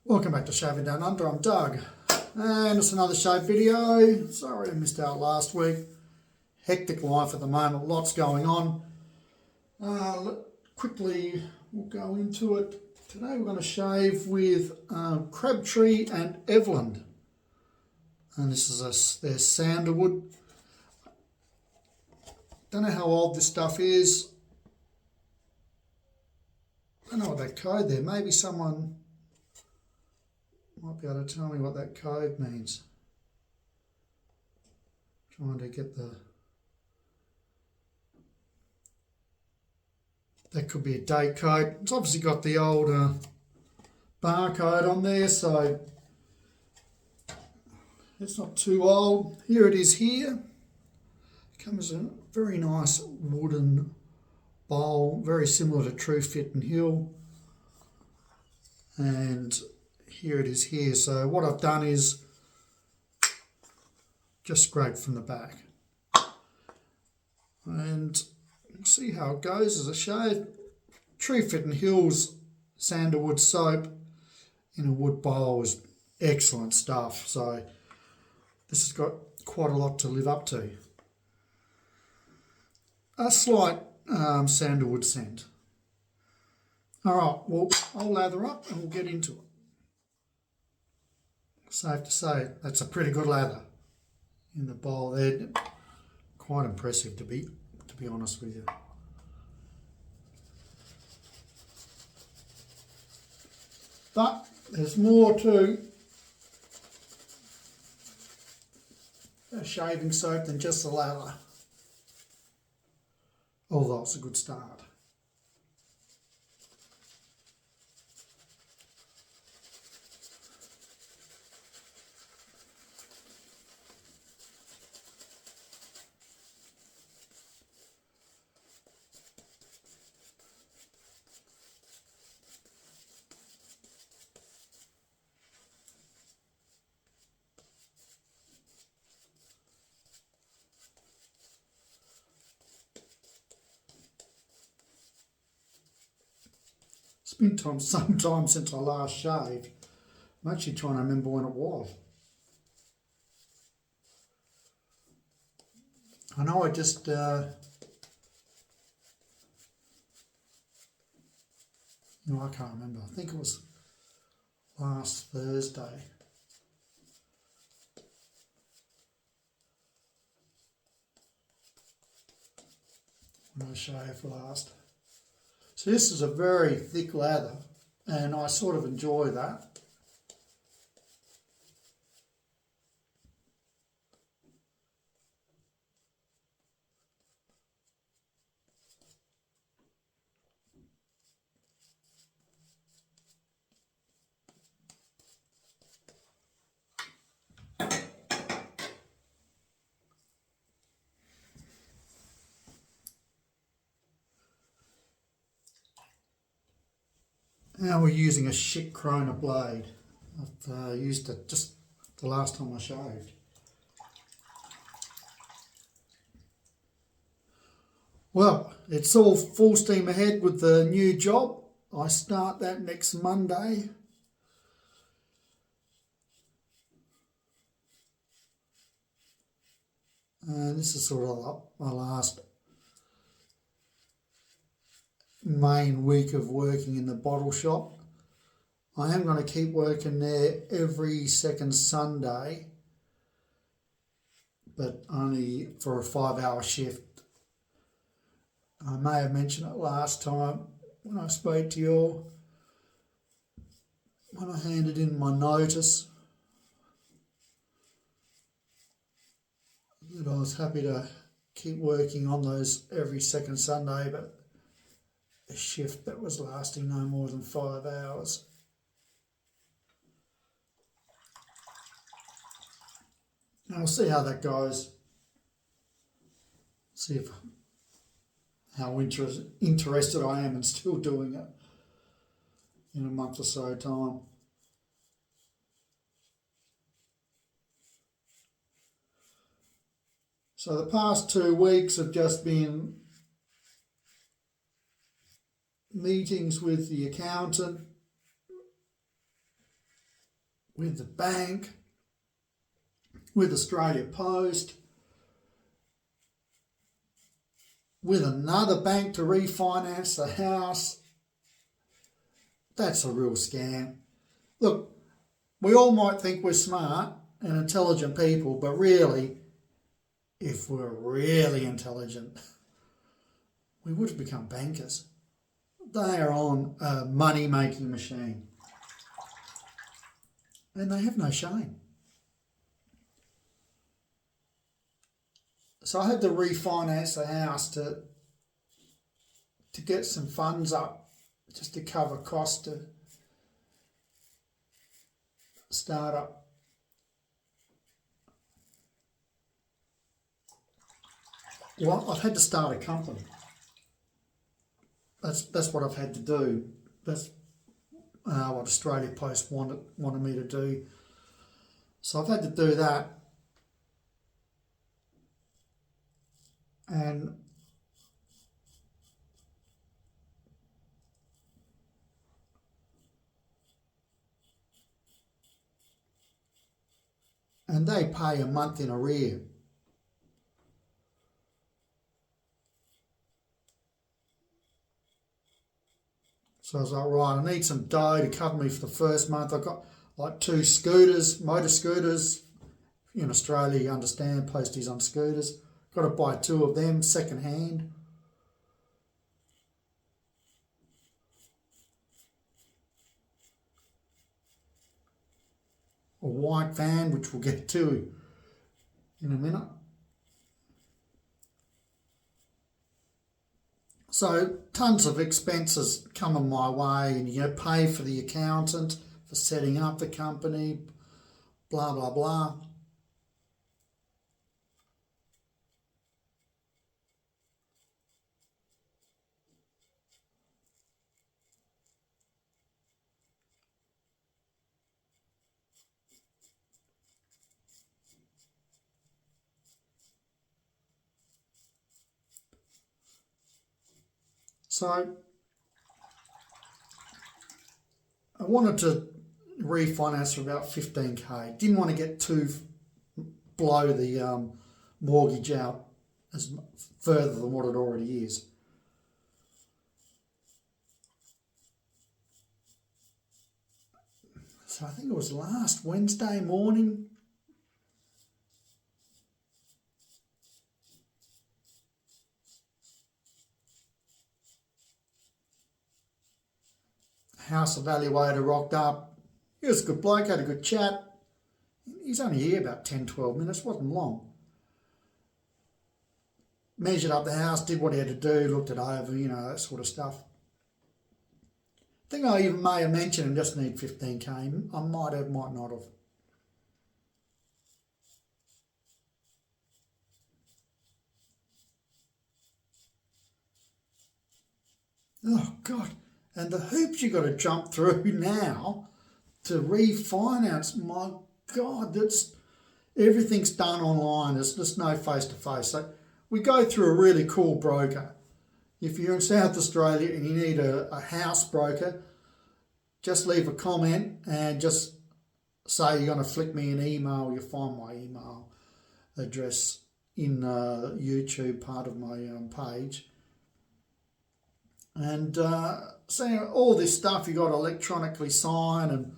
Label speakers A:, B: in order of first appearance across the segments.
A: Welcome back to Shaving Down Under. I'm Doug, and it's another shave video. Sorry I missed out last week. Hectic life at the moment, lots going on. Quickly, we'll go into it. Today we're going to shave with Crabtree and Evelyn, and this is their sandalwood. Don't know how old this stuff is. Don't know what that code there. Maybe someone might be able to tell me what that code means. Trying to get that could be a date code. It's obviously got the old barcode on there, so it's not too old. Here it is here. It comes in a very nice wooden bowl, very similar to True Fit and Hill. And here it is here. So what I've done is just scrape from the back. And we'll see how it goes as a shave. True Fit and Hill's sandalwood soap in a wood bowl is excellent stuff. So this has got quite a lot to live up to. A slight sandalwood scent. All right, well, I'll lather up and we'll get into it. Safe to say, that's a pretty good lather in the bowl there. Quite impressive, to be honest with you. But there's more to a shaving soap than just the lather. Although it's a good start. It's been some time since I last shaved. I'm actually trying to remember when it was. I know I just I can't remember. I think it was last Thursday. When I shaved last. So this is a very thick lather, and I sort of enjoy that. Now we're using a shit Krona blade. I've used it just the last time I shaved. Well, it's all full steam ahead with the new job. I start that next Monday. And this is sort of my last main week of working in the bottle shop. I am going to keep working there every second Sunday, but only for a 5-hour shift. I may have mentioned it last time when I spoke to you all, when I handed in my notice, that I was happy to keep working on those every second Sunday, but a shift that was lasting no more than 5 hours. Now we'll see how that goes. See how interested I am in still doing it in a month or so time. So the past 2 weeks have just been meetings with the accountant, with the bank, with Australia Post, with another bank to refinance the house. That's a real scam. Look, we all might think we're smart and intelligent people, but really, if we're really intelligent, we would have become bankers. They are on a money-making machine. And they have no shame. So I had to refinance the house to get some funds up, just to cover costs to start up. Well, I've had to start a company. That's what I've had to do. That's what Australia Post wanted me to do. So I've had to do that. And they pay a month in arrear. So I was like, right, I need some dough to cover me for the first month. I've got like 2 scooters, motor scooters. In Australia, you understand, posties on scooters. Got to buy 2 of them second hand. A white van, which we'll get to in a minute. So tons of expenses coming my way, and pay for the accountant for setting up the company, blah blah blah. So I wanted to refinance for about 15k. Didn't want to get too blow the mortgage out as further than what it already is. So I think it was last Wednesday morning. House evaluator rocked up. He was a good bloke, had a good chat. He's only here about 10, 12 minutes, wasn't long. Measured up the house, did what he had to do, looked it over, that sort of stuff. I think I even may have mentioned I just need 15k. I might have, might not have. Oh, God. And the hoops you got to jump through now to refinance, my God, everything's done online. There's just no face-to-face. So we go through a really cool broker. If you're in South Australia and you need a house broker, just leave a comment and just say you're going to flick me an email. You'll find my email address in the YouTube part of my page. And so all this stuff you got to electronically sign and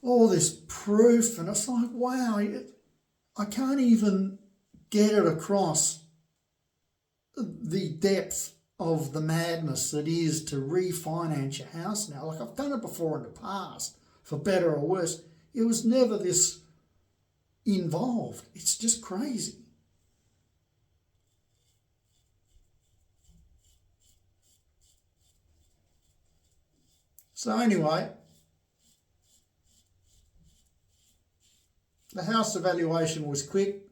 A: all this proof, and it's like, wow, I can't even get it across the depth of the madness that is to refinance your house now. Like, I've done it before in the past, for better or worse. It was never this involved. It's just crazy. So anyway, the house evaluation was quick.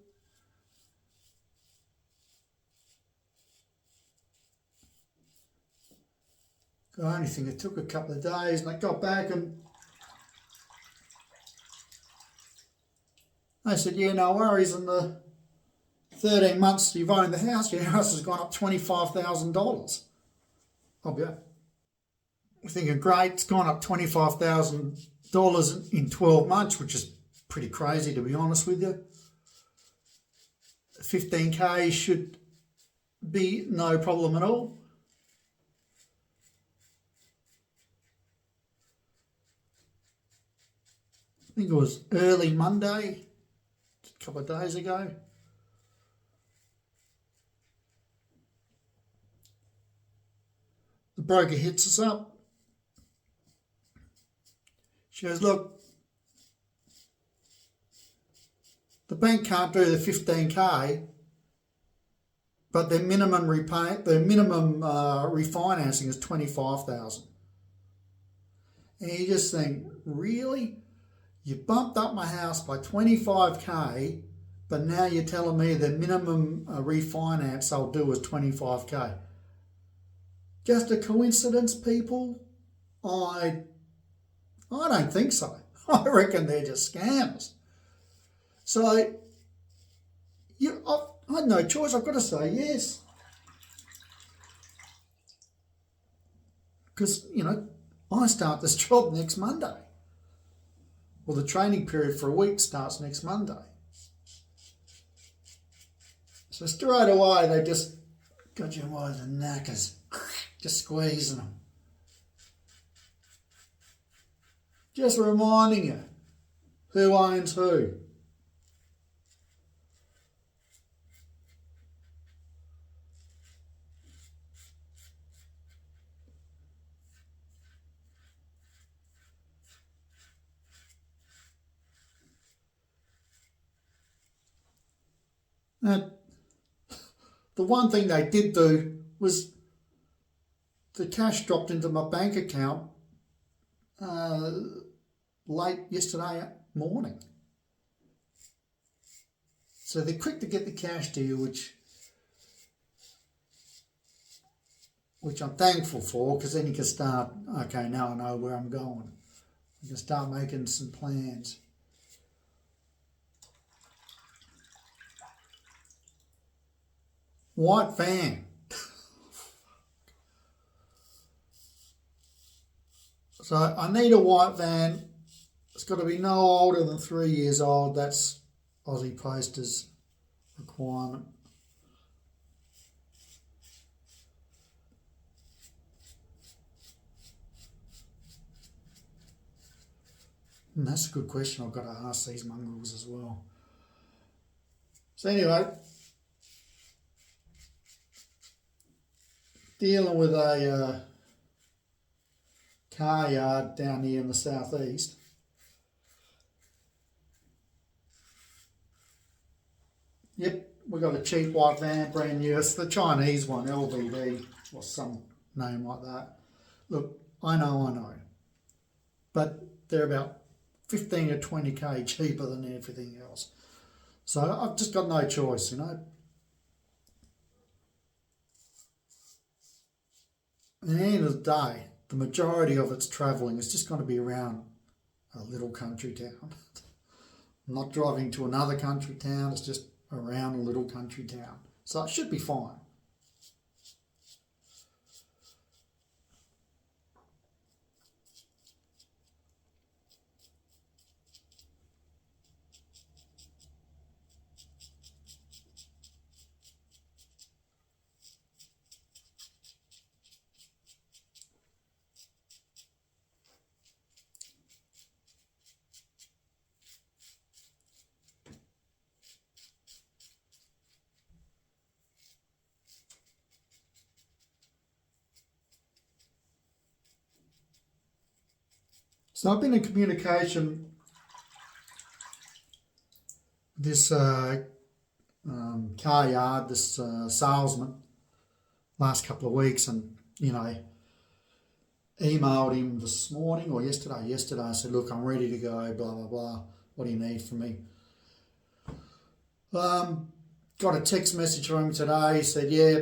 A: The only thing, it took a couple of days, and I got back and they said, yeah, no worries, in the 13 months you've owned the house, your house has gone up $25,000. I'll be up. We're thinking, great, it's gone up $25,000 dollars in 12 months, which is pretty crazy to be honest with you. 15k should be no problem at all. I think it was early Monday, a couple of days ago. The broker hits us up. She goes, look, the bank can't do the 15k, but their minimum refinancing is 25,000. And you just think, really? You bumped up my house by 25k, but now you're telling me the minimum refinance I'll do is 25k. Just a coincidence, people? I don't think so. I reckon they're just scams. So I had no choice. I've got to say yes. Because, I start this job next Monday. Well, the training period for a week starts next Monday. So straight away, they just got you by the knackers, just squeezing them. Just reminding you who owns who. Now, the one thing they did do was the cash dropped into my bank account late yesterday morning. So they're quick to get the cash to you, which I'm thankful for, because then you can start, okay, now I know where I'm going. You can start making some plans. White van. So I need a white van. It's got to be no older than 3 years old. That's Aussie Post's requirement. And that's a good question I've got to ask these mongrels as well. So anyway, dealing with a car yard down here in the southeast. Yep, we got a cheap white van, brand new. It's the Chinese one, LVD, or some name like that. Look, I know. But they're about 15 to 20k cheaper than everything else. So I've just got no choice, At the end of the day, the majority of its travelling is just going to be around a little country town. I'm not driving to another country town, it's just around a little country town. So it should be fine. So I've been in communication with this car yard, this salesman, last couple of weeks, and, emailed him this morning or yesterday. I said, look, I'm ready to go, blah, blah, blah. What do you need from me? Got a text message from him today. He said, yeah,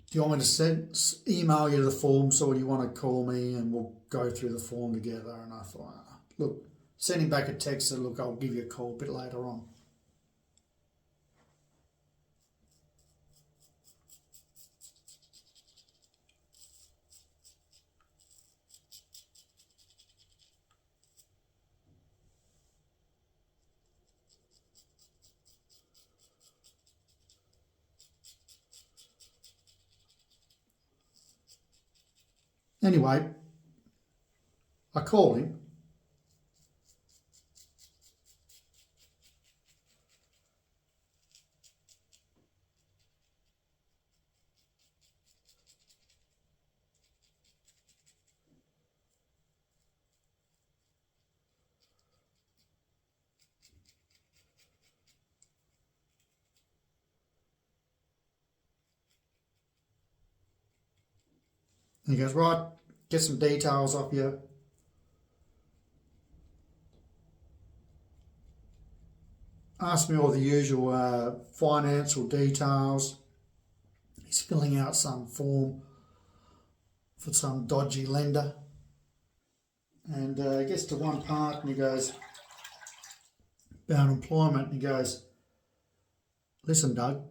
A: do you want me to email you the form, so do you want to call me and we'll go through the form together? And I thought, look, send him back a text, said, look, I'll give you a call a bit later on. Anyway, I called him. And he goes, right, get some details off you. Asked me all the usual financial details. He's filling out some form for some dodgy lender. And he gets to one part and he goes, about employment, and he goes, listen, Doug,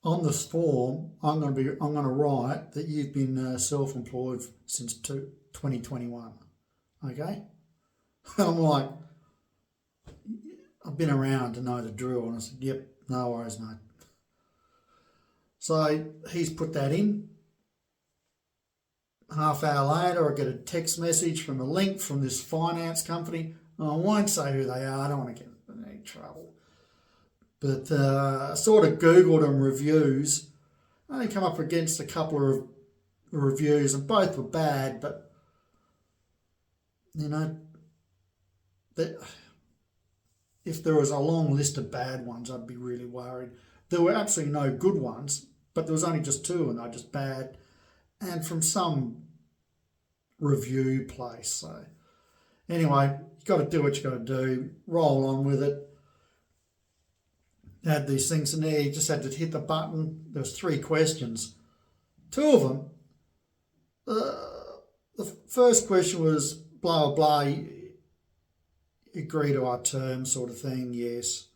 A: on this form, I'm going to write that you've been self-employed since 2021. Okay? I'm like, I've been around to know the drill, and I said, yep, no worries, mate. So he's put that in. Half hour later, I get a text message from a link from this finance company. I won't say who they are. I don't want to get in any trouble. But I sort of Googled them reviews. I only come up against a couple of reviews, and both were bad. But you know, if there was a long list of bad ones, I'd be really worried. There were absolutely no good ones, but there was only just two, and they're just bad. And from some review place. So anyway, you got to do what you got to do. Roll on with it. Had these things in there. You just had to hit the button. There was 3 questions. 2 of them. The first question was blah blah blah. Agree to our terms, sort of thing. Yes.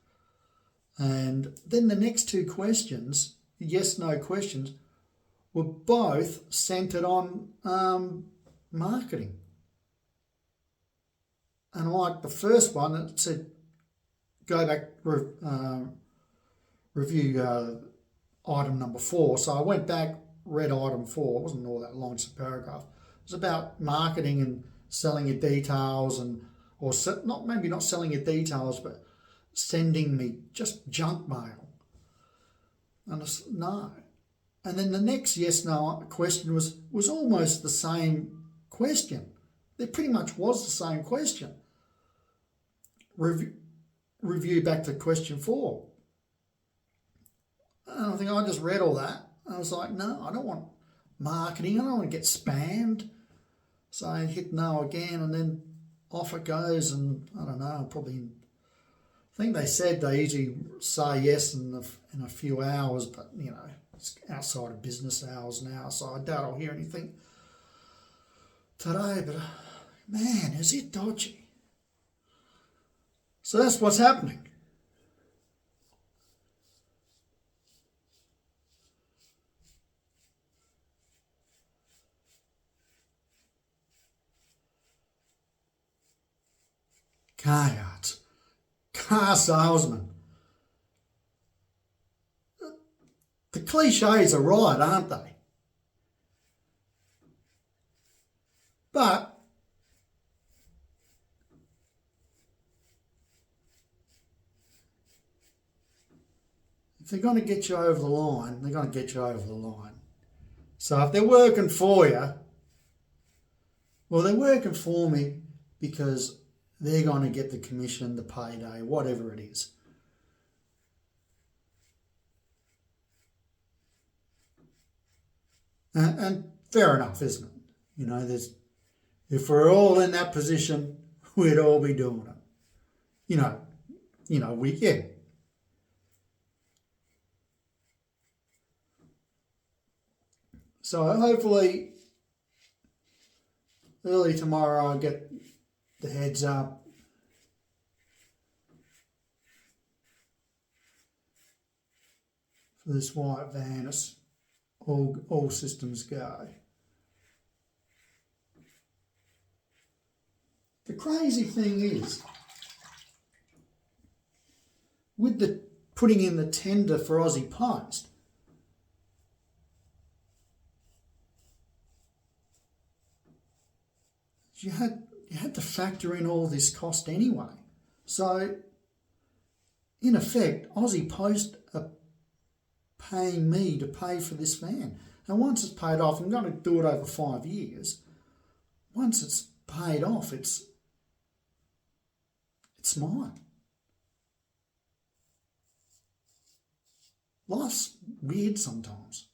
A: And then the next 2 questions, yes/no questions, were both centred on marketing. And like the first one, it said, go back, review item number 4. So I went back, read item 4. It wasn't all that long, it's a paragraph. It was about marketing and selling your details, and maybe not selling your details, but sending me just junk mail. And I said, no. And then the next yes/no question was almost the same question. It pretty much was the same question. Review back to question 4. And I think I just read all that. I was like, no, I don't want marketing. I don't want to get spammed. So I hit no again, and then off it goes. And I don't know, I think they said they usually say yes in a few hours, but you know, it's outside of business hours now, so I doubt I'll hear anything today. But man, is it dodgy. So that's what's happening. Car yards, car salesmen. The cliches are right, aren't they? But if they're going to get you over the line, they're going to get you over the line. So if they're working for you, well, they're working for me because they're going to get the commission, the payday, whatever it is. And fair enough, isn't it? You know, if we're all in that position, we'd all be doing it. Yeah. So hopefully early tomorrow I'll get the heads up. For this white van, it's all systems go. The crazy thing is, with the putting in the tender for Aussie Post, you had to factor in all this cost anyway. So, in effect, Aussie Post are paying me to pay for this van. And once it's paid off, I'm going to do it over 5 years. Once it's paid off, it's mine. Life's weird sometimes.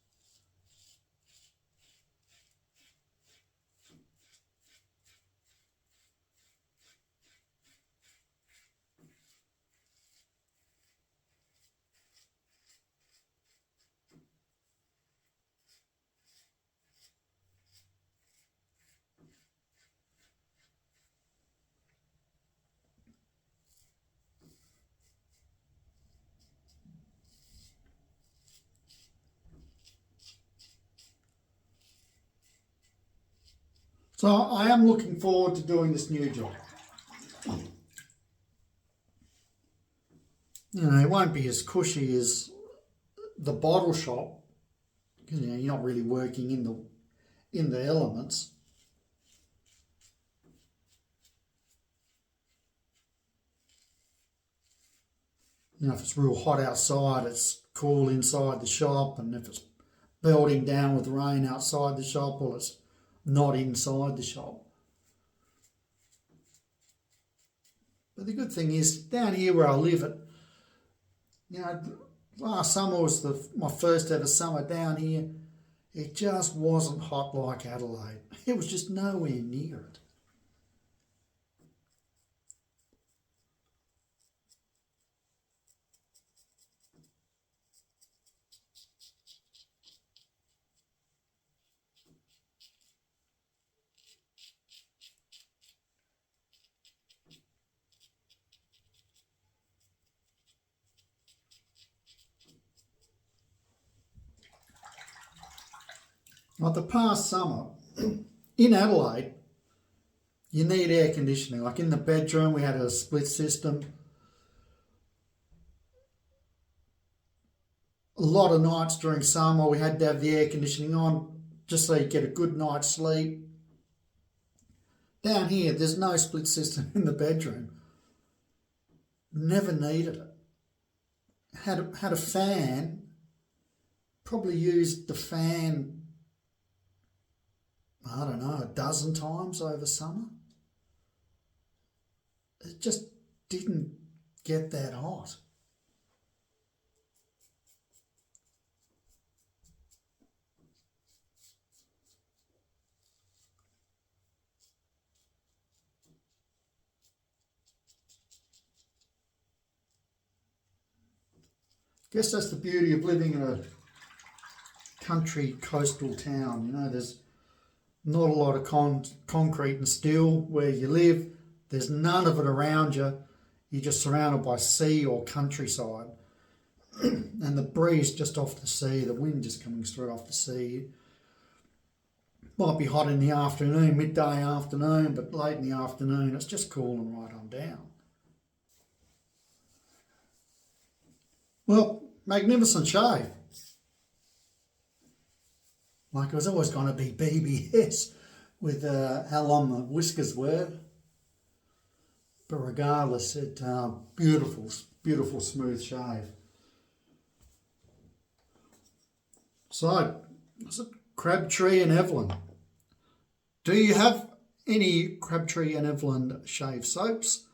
A: So I am looking forward to doing this new job. It won't be as cushy as the bottle shop, because you're not really working in the elements. If it's real hot outside, it's cool inside the shop, and if it's belting down with rain outside the shop, well, it's not inside the shop. But the good thing is, down here where I live, last summer was my first ever summer down here. It just wasn't hot like Adelaide. It was just nowhere near it. Like the past summer, in Adelaide, you need air conditioning. Like in the bedroom, we had a split system. A lot of nights during summer, we had to have the air conditioning on just so you get a good night's sleep. Down here, there's no split system in the bedroom. Never needed it. Had a fan, probably used the fan, I don't know, a dozen times over summer. It just didn't get that hot. Guess that's the beauty of living in a country coastal town. There's not a lot of concrete and steel where you live. There's none of it around you. You're just surrounded by sea or countryside. And the breeze just off the sea, the wind just coming straight off the sea. Might be hot in the afternoon, midday afternoon, but late in the afternoon, it's just cooling right on down. Well, magnificent shave. Like it was always going to be BBS with how long the whiskers were. But regardless, it beautiful smooth shave. So, is it Crabtree and Evelyn? Do you have any Crabtree and Evelyn shave soaps?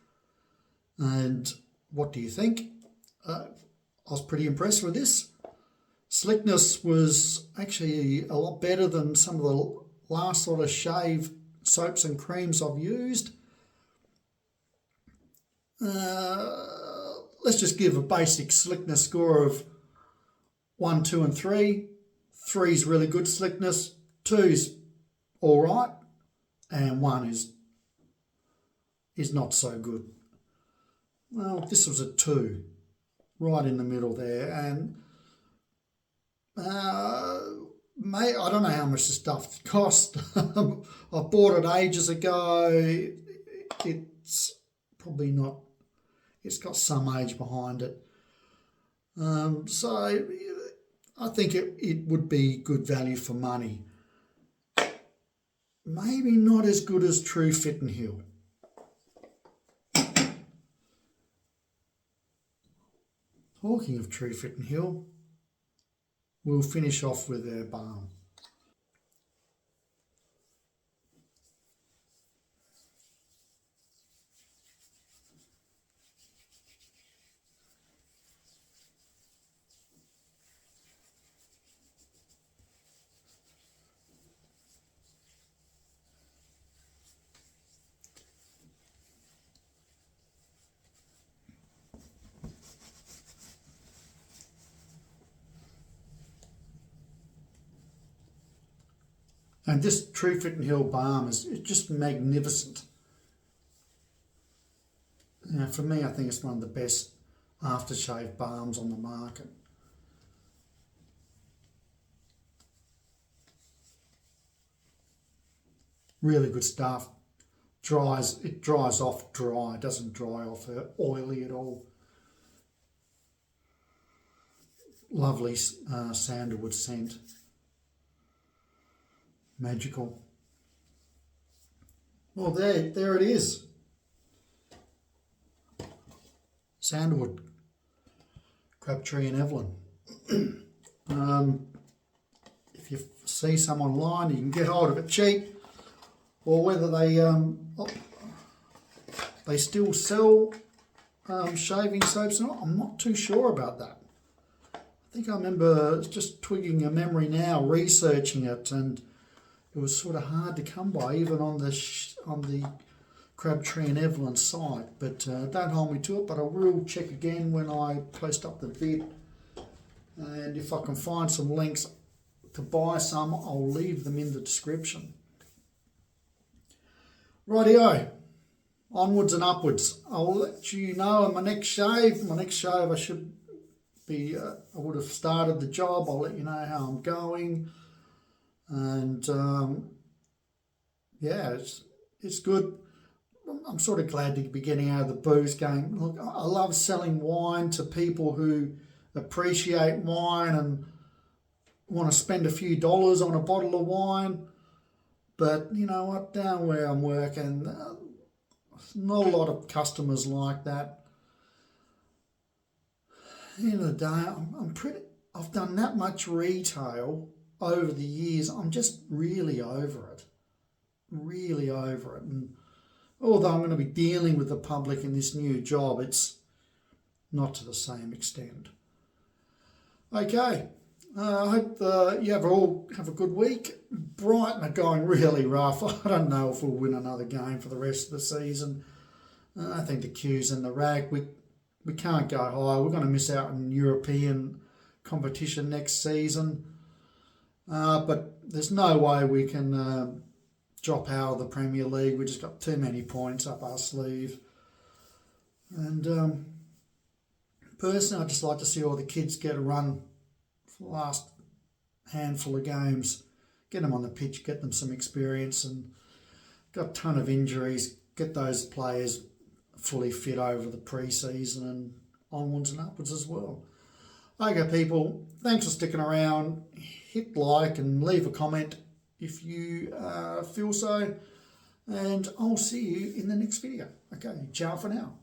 A: And what do you think? I was pretty impressed with this. Slickness was actually a lot better than some of the last sort of shave soaps and creams I've used. Let's just give a basic slickness score of 1, 2 and 3. 3's really good slickness, 2's all right, and 1 is not so good. Well, this was a 2, right in the middle there, and mate, I don't know how much the stuff cost. I bought it ages ago. It's probably not. It's got some age behind it. So I think it would be good value for money. maybe not as good as True Fit and Heal. Talking of True Fit and Heal, we'll finish off with their balm. And this True Fit and Heal balm is just magnificent. You know, for me, I think it's one of the best aftershave balms on the market. Really good stuff. It dries off dry. It doesn't dry off oily at all. Lovely sandalwood scent. Magical. Well, there it is. Sandalwood, Crabtree and Evelyn. If you see some online, you can get hold of it cheap, or whether they still sell shaving soaps or not, I'm not too sure about that. I think I remember just twigging a memory now, researching it, and it was sort of hard to come by, even on the Crabtree and Evelyn site. But don't hold me to it, but I will check again when I post up the vid. And if I can find some links to buy some, I'll leave them in the description. Rightio, onwards and upwards. I'll let you know on my next shave. I should be, I would have started the job. I'll let you know how I'm going. And yeah, it's good. I'm sort of glad to be getting out of the booze game. Look, I love selling wine to people who appreciate wine and want to spend a few dollars on a bottle of wine. But you know what, down where I'm working, not a lot of customers like that. At the end of the day, I've done that much retail over the years. I'm just really over it. And although I'm going to be dealing with the public in this new job, it's not to the same extent. Okay, I hope you all have a good week. Brighton are going really rough. I don't know if we'll win another game for the rest of the season. I think the Q's in the rag. We can't go high. We're going to miss out on European competition next season. But there's no way we can drop out of the Premier League. We just got too many points up our sleeve. And personally, I'd just like to see all the kids get a run for the last handful of games. Get them on the pitch, get them some experience, and got a ton of injuries. Get those players fully fit over the pre-season and onwards and upwards as well. Okay, people, thanks for sticking around. Hit like and leave a comment if you feel so. And I'll see you in the next video. Okay, ciao for now.